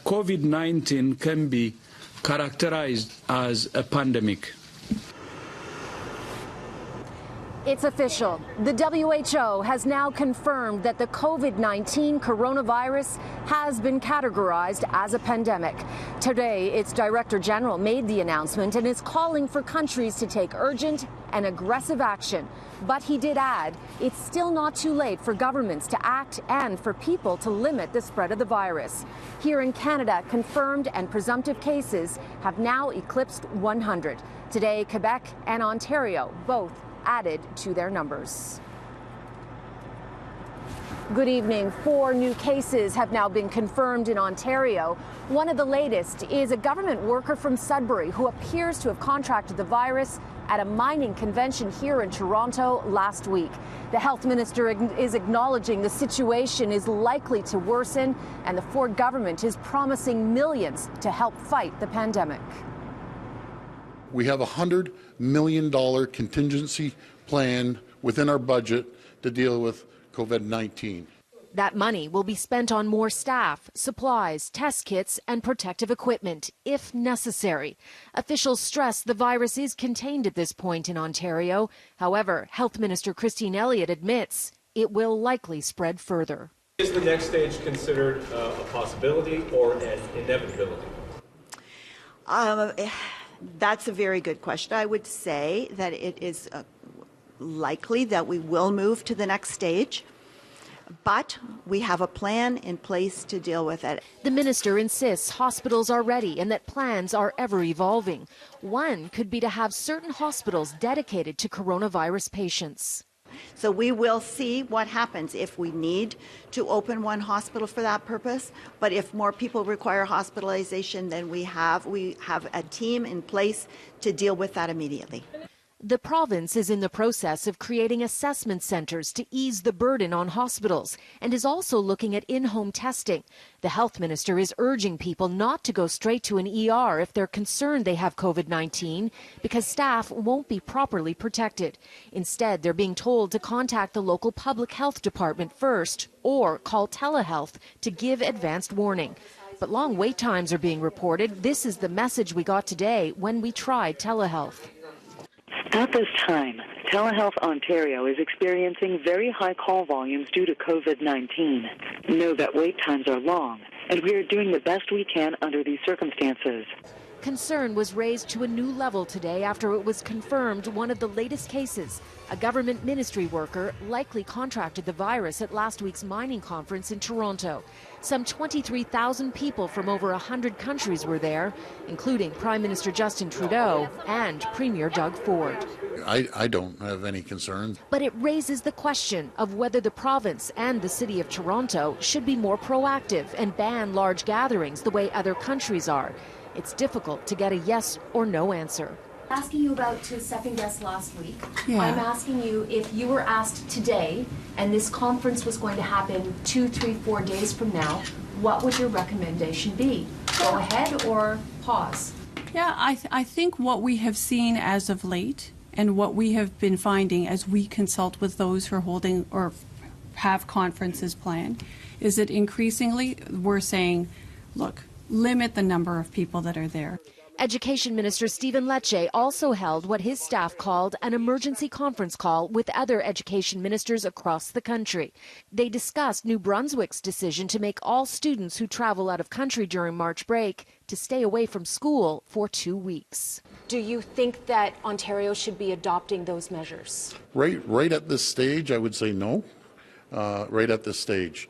COVID-19 can be characterized as a pandemic. It's official. The WHO has now confirmed that the COVID-19 coronavirus has been categorized as a pandemic. Today, its Director General made the announcement and is calling for countries to take urgent and aggressive action. But he did add, it's still not too late for governments to act and for people to limit the spread of the virus. Here in Canada, confirmed and presumptive cases have now eclipsed 100. Today, Quebec and Ontario both added to their numbers. Good evening. 4 new cases have now been confirmed in Ontario. One of the latest is a government worker from Sudbury who appears to have contracted the virus at a mining convention here in Toronto last week. The health minister is acknowledging the situation is likely to worsen, and the Ford government is promising millions to help fight the pandemic. We have a $100 million contingency plan within our budget to deal with COVID-19. That money will be spent on more staff, supplies, test kits, and protective equipment, if necessary. Officials stress the virus is contained at this point in Ontario. However, Health Minister Christine Elliott admits it will likely spread further. Is the next stage considered a possibility or an inevitability? That's a very good question. I would say that it is likely that we will move to the next stage, but we have a plan in place to deal with it. The minister insists hospitals are ready and that plans are ever evolving. One could be to have certain hospitals dedicated to coronavirus patients. So we will see what happens if we need to open one hospital for that purpose. But if more people require hospitalization, then we have a team in place to deal with that immediately. The province is in the process of creating assessment centers to ease the burden on hospitals and is also looking at in-home testing. The health minister is urging people not to go straight to an ER if they're concerned they have COVID-19 because staff won't be properly protected. Instead, they're being told to contact the local public health department first or call telehealth to give advanced warning. But long wait times are being reported. This is the message we got today when we tried telehealth. At this time, Telehealth Ontario is experiencing very high call volumes due to COVID-19. Know that wait times are long, and we are doing the best we can under these circumstances. Concern was raised to a new level today after it was confirmed one of the latest cases, a government ministry worker, likely contracted the virus at last week's mining conference in Toronto. Some 23,000 people from over 100 countries were there, including Prime Minister Justin Trudeau and Premier Doug Ford. I don't have any concerns. But it raises the question of whether the province and the City of Toronto should be more proactive and ban large gatherings the way other countries are. It's difficult to get a yes or no answer. Asking you about to second guess last week. Yeah. I'm asking you if you were asked today and this conference was going to happen 2, 3, 4 days from now, what would your recommendation be? Go ahead or pause? Yeah, I think what we have seen as of late and what we have been finding as we consult with those who are holding or have conferences planned is that increasingly we're saying, look, limit the number of people that are there. Education Minister Stephen Lecce also held what his staff called an emergency conference call with other education ministers across the country. They discussed New Brunswick's decision to make all students who travel out of country during March break to stay away from school for 2 weeks. Do you think that Ontario should be adopting those measures? Right at this stage, I would say no. Right at this stage.